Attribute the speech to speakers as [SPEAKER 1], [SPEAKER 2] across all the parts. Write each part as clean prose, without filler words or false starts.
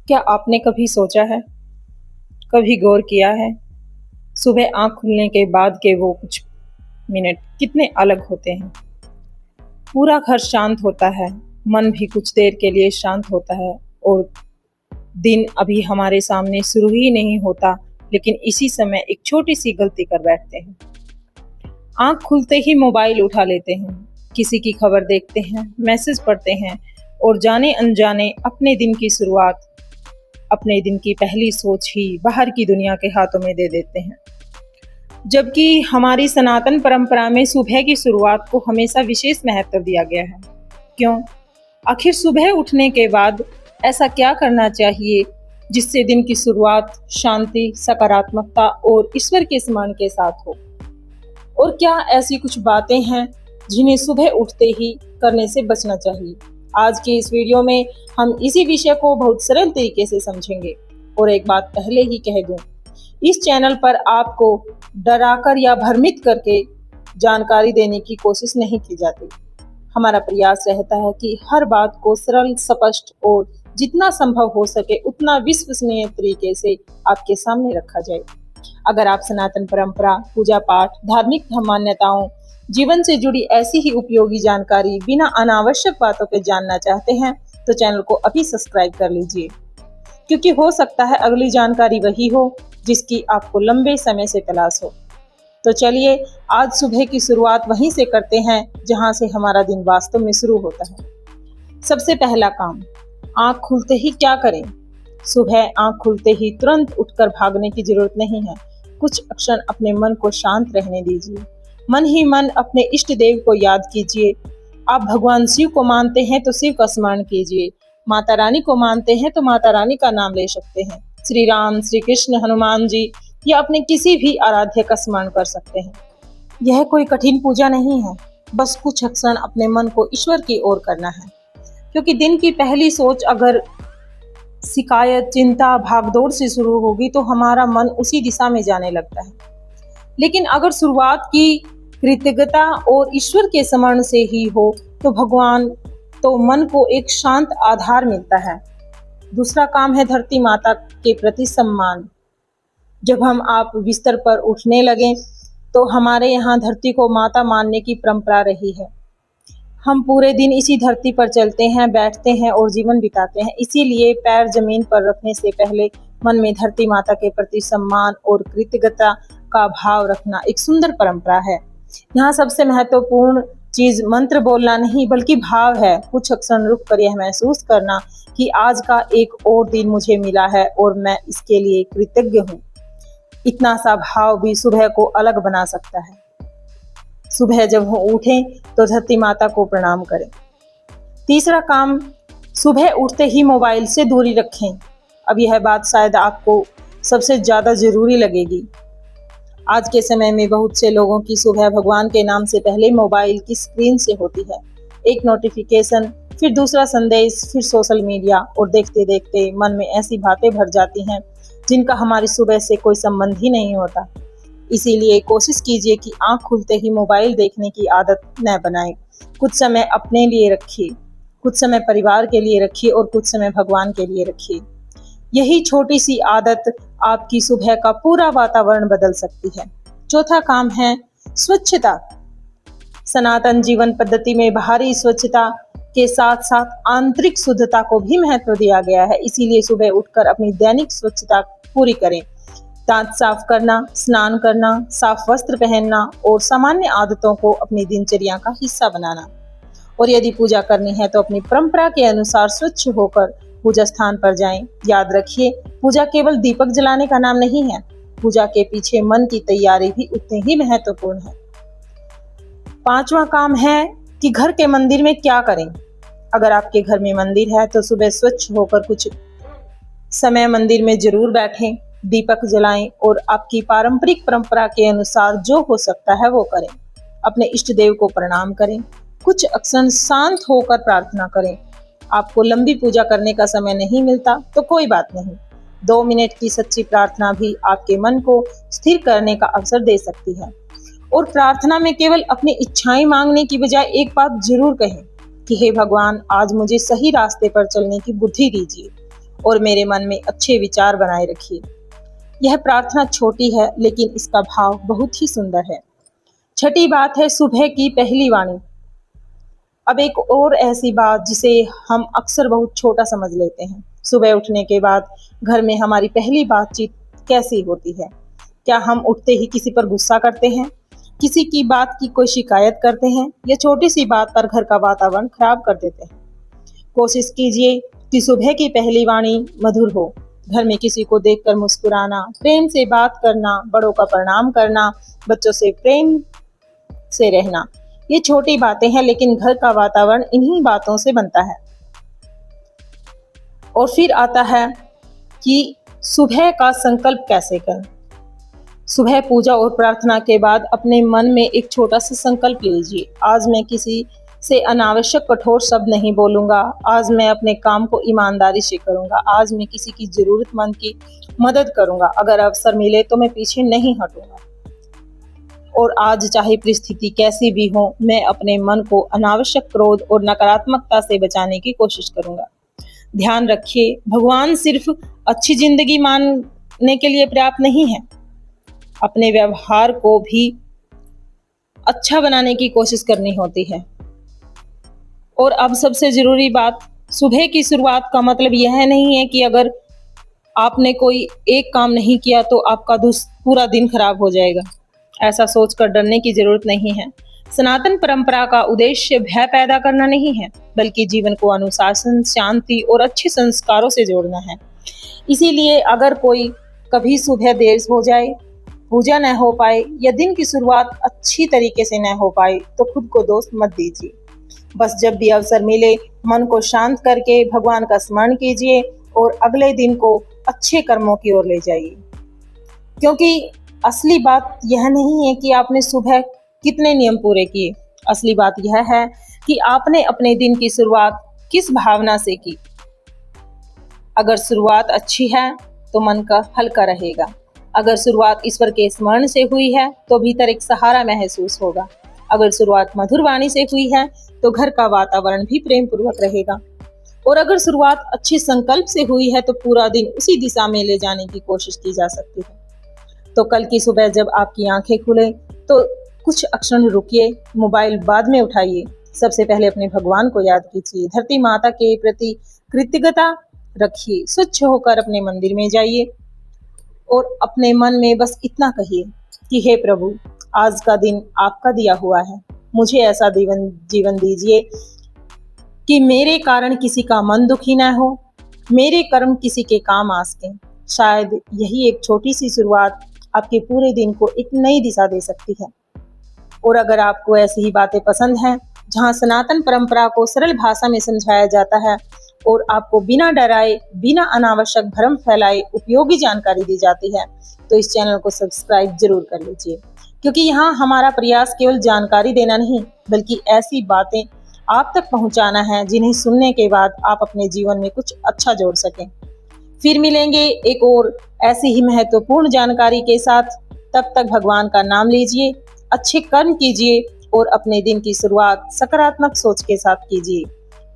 [SPEAKER 1] क्या आपने कभी सोचा है, कभी गौर किया है, सुबह आँख खुलने के बाद के वो कुछ मिनट कितने अलग होते हैं। पूरा घर शांत होता है, मन भी कुछ देर के लिए शांत होता है और दिन अभी हमारे सामने शुरू ही नहीं होता, लेकिन इसी समय एक छोटी सी गलती कर बैठते हैं। आँख खुलते ही मोबाइल उठा लेते हैं, किसी की खबर देखते हैं, मैसेज पढ़ते हैं और जाने अनजाने अपने दिन की शुरुआत, अपने दिन की पहली सोच ही बाहर की दुनिया के हाथों में दे देते हैं। जबकि हमारी सनातन परंपरा में सुबह की शुरुआत को हमेशा विशेष महत्व दिया गया है। क्यों? आखिर सुबह उठने के बाद ऐसा क्या करना चाहिए जिससे दिन की शुरुआत शांति, सकारात्मकता और ईश्वर के स्मरण के साथ हो? और क्या ऐसी कुछ बातें हैं जिन्हें सुबह उठते ही करने से बचना चाहिए? आज के इस वीडियो में हम इसी विषय को बहुत सरल तरीके से समझेंगे। और एक बात पहले ही कह दूं, इस चैनल पर आपको डराकर या भ्रमित करके जानकारी देने की कोशिश नहीं की जाती। हमारा प्रयास रहता है कि हर बात को सरल, स्पष्ट और जितना संभव हो सके उतना विश्वसनीय तरीके से आपके सामने रखा जाए। अगर आप सनातन परंपरा, पूजा पाठ, धार्मिक मान्यताओं, जीवन से जुड़ी ऐसी ही उपयोगी जानकारी बिना अनावश्यक बातों के जानना चाहते हैं तो चैनल को अभी सब्सक्राइब कर लीजिए, क्योंकि हो सकता है अगली जानकारी वही हो जिसकी आपको लंबे समय से तलाश हो। तो चलिए आज सुबह की शुरुआत वहीं से करते हैं जहां से हमारा दिन वास्तव में शुरू होता है। सबसे पहला काम, आँख खुलते ही क्या करें? सुबह आँख खुलते ही तुरंत उठकर भागने की जरूरत नहीं है। कुछ क्षण अपने मन को शांत रहने दीजिए। मन ही मन अपने इष्ट देव को याद कीजिए। आप भगवान शिव को मानते हैं तो शिव का स्मरण कीजिए। माता रानी को मानते हैं तो माता रानी का नाम ले सकते हैं। श्री राम, श्री कृष्ण, हनुमान जी या अपने किसी भी आराध्य का स्मरण कर सकते हैं। यह कोई कठिन पूजा नहीं है, बस कुछ क्षण अपने मन को ईश्वर की ओर करना है। क्योंकि दिन की पहली सोच अगर शिकायत, चिंता, भागदौड़ से शुरू होगी तो हमारा मन उसी दिशा में जाने लगता है। लेकिन अगर शुरुआत की कृतज्ञता और ईश्वर के स्मरण से ही हो तो मन को एक शांत आधार मिलता है। दूसरा काम है धरती माता के प्रति सम्मान। जब आप बिस्तर पर उठने लगे तो हमारे यहाँ धरती को माता मानने की परंपरा रही है। हम पूरे दिन इसी धरती पर चलते हैं, बैठते हैं और जीवन बिताते हैं। इसीलिए पैर जमीन पर रखने से पहले मन में धरती माता के प्रति सम्मान और कृतज्ञता का भाव रखना एक सुंदर परंपरा है। यहाँ सबसे महत्वपूर्ण चीज मंत्र बोलना नहीं बल्कि भाव है। कुछ क्षण रुक कर यह महसूस करना कि आज का एक और दिन मुझे मिला है और मैं इसके लिए कृतज्ञ हूँ। इतना सा भाव भी सुबह को अलग बना सकता है। सुबह जब हम उठें तो धरती माता को प्रणाम करें। तीसरा काम, सुबह उठते ही मोबाइल से दूरी रखें। अब यह बात शायद आपको सबसे ज्यादा जरूरी लगेगी। आज के समय में बहुत से लोगों की सुबह भगवान के नाम से पहले मोबाइल की स्क्रीन से होती है। एक नोटिफिकेशन, फिर दूसरा संदेश, फिर सोशल मीडिया और देखते देखते मन में ऐसी बातें भर जाती हैं जिनका हमारी सुबह से कोई संबंध ही नहीं होता। इसीलिए कोशिश कीजिए कि आँख खुलते ही मोबाइल देखने की आदत न बनाएं। कुछ समय अपने लिए रखिए, कुछ समय परिवार के लिए रखिए और कुछ समय भगवान के लिए रखिए। यही छोटी सी आदत आपकी सुबह का पूरा वातावरण बदल सकती है। चौथा काम है स्वच्छता। सनातन जीवन पद्धति में बाहरी स्वच्छता के साथ साथ आंतरिक शुद्धता को भी महत्व दिया गया है। इसीलिए सुबह उठकर अपनी दैनिक स्वच्छता पूरी करें। दांत साफ करना, स्नान करना, साफ वस्त्र पहनना और सामान्य आदतों को अपनी दिनचर्या का हिस्सा बनाना। और यदि पूजा करनी है तो अपनी परंपरा के अनुसार स्वच्छ होकर पूजा स्थान पर जाएं। याद रखिए, पूजा केवल दीपक जलाने का नाम नहीं है। पूजा के पीछे मन की तैयारी भी उतनी ही महत्वपूर्ण है। पांचवा काम है कि घर के मंदिर में क्या करें। अगर आपके घर में मंदिर है तो सुबह स्वच्छ होकर कुछ समय मंदिर में जरूर बैठें, दीपक जलाएं और आपकी पारंपरिक परंपरा के अनुसार जो हो सकता है वो करें। अपने इष्ट देव को प्रणाम करें। कुछ क्षण शांत होकर प्रार्थना करें। आपको लंबी पूजा करने का समय नहीं मिलता तो कोई बात नहीं, 2 मिनट की सच्ची प्रार्थना भी आपके मन को स्थिर करने का अवसर दे सकती है। और प्रार्थना में केवल अपनी इच्छाएं मांगने की बजाय एक बात जरूर कहें कि हे भगवान, आज मुझे सही रास्ते पर चलने की बुद्धि दीजिए और मेरे मन में अच्छे विचार बनाए रखिए। यह प्रार्थना छोटी है लेकिन इसका भाव बहुत ही सुंदर है। छठी बात है सुबह की पहली वाणी। अब एक और ऐसी बात जिसे हम अक्सर बहुत छोटा समझ लेते हैं। सुबह उठने के बाद घर में हमारी पहली बातचीत कैसी होती है? क्या हम उठते ही किसी पर गुस्सा करते हैं, किसी की बात की कोई शिकायत करते हैं या छोटी सी बात पर घर का वातावरण खराब कर देते हैं? कोशिश कीजिए कि सुबह की पहली वाणी मधुर हो। घर में किसी को देखकर मुस्कुराना, प्रेम से बात करना, बड़ों का प्रणाम करना, बच्चों से प्रेम से रहना, ये छोटी बातें हैं लेकिन घर का वातावरण इन्हीं बातों से बनता है। और फिर आता है कि सुबह का संकल्प कैसे करें। सुबह पूजा और प्रार्थना के बाद अपने मन में एक छोटा सा संकल्प लीजिए। आज मैं किसी से अनावश्यक कठोर शब्द नहीं बोलूंगा। आज मैं अपने काम को ईमानदारी से करूंगा। आज मैं किसी की जरूरतमंद की मदद करूंगा। अगर अवसर मिले तो मैं पीछे नहीं हटूंगा। और आज चाहे परिस्थिति कैसी भी हो, मैं अपने मन को अनावश्यक क्रोध और नकारात्मकता से बचाने की कोशिश करूंगा। ध्यान रखिए, भगवान सिर्फ अच्छी जिंदगी मानने के लिए पर्याप्त नहीं है, अपने व्यवहार को भी अच्छा बनाने की कोशिश करनी होती है। और अब सबसे जरूरी बात, सुबह की शुरुआत का मतलब यह नहीं है कि अगर आपने कोई एक काम नहीं किया तो आपका पूरा दिन खराब हो जाएगा। ऐसा सोचकर डरने की जरूरत नहीं है। सनातन परंपरा का उद्देश्य भय पैदा करना नहीं है, बल्कि जीवन को अनुशासन, शांति और अच्छे संस्कारों से जोड़ना है। इसीलिए अगर कोई कभी सुबह देर हो जाए, पूजा न हो पाए या दिन की शुरुआत अच्छी तरीके से न हो पाए तो खुद को दोष मत दीजिए। बस जब भी अवसर मिले मन को शांत करके भगवान का स्मरण कीजिए और अगले दिन को अच्छे कर्मों की ओर ले जाइए। क्योंकि असली बात यह नहीं है कि आपने सुबह कितने नियम पूरे किए, असली बात यह है कि आपने अपने दिन की शुरुआत किस भावना से की। अगर शुरुआत अच्छी है तो मन का हल्का रहेगा। अगर शुरुआत ईश्वर के स्मरण से हुई है तो भीतर एक सहारा महसूस होगा। अगर शुरुआत मधुर वाणी से हुई है तो घर का वातावरण भी प्रेम पूर्वक रहेगा। और अगर शुरुआत अच्छी संकल्प से हुई है तो पूरा दिन उसी दिशा में ले जाने की कोशिश की जा सकती है। तो कल की सुबह जब आपकी आंखें खुले तो कुछ क्षण रुकिए, मोबाइल बाद में उठाइए। सबसे पहले अपने भगवान को याद कीजिए, धरती माता के प्रति कृतज्ञता रखिए, स्वच्छ होकर अपने मंदिर में जाइए और अपने मन में बस इतना कहिए कि हे प्रभु, आज का दिन आपका दिया हुआ है। मुझे ऐसा जीवन दीजिए कि मेरे कारण किसी का मन दुखी ना हो, मेरे कर्म किसी के काम आ सकें। शायद यही एक छोटी सी शुरुआत आपके पूरे दिन को एक नई दिशा दे सकती है। और अगर आपको ऐसी ही बातें पसंद हैं जहां सनातन परंपरा को सरल भाषा में समझाया जाता है और आपको बिना डराए, बिना अनावश्यक भ्रम फैलाए उपयोगी जानकारी दी जाती है, तो इस चैनल को सब्सक्राइब जरूर कर लीजिए। क्योंकि यहाँ हमारा प्रयास केवल जानकारी देना नहीं, बल्कि ऐसी बातें आप तक पहुँचाना है जिन्हें सुनने के बाद आप अपने जीवन में कुछ अच्छा जोड़ सकें। फिर मिलेंगे एक और ऐसी ही महत्वपूर्ण जानकारी के साथ। तब तक भगवान का नाम लीजिए, अच्छे कर्म कीजिए और अपने दिन की शुरुआत सकारात्मक सोच के साथ कीजिए।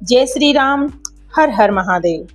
[SPEAKER 1] जय श्री राम, हर हर महादेव।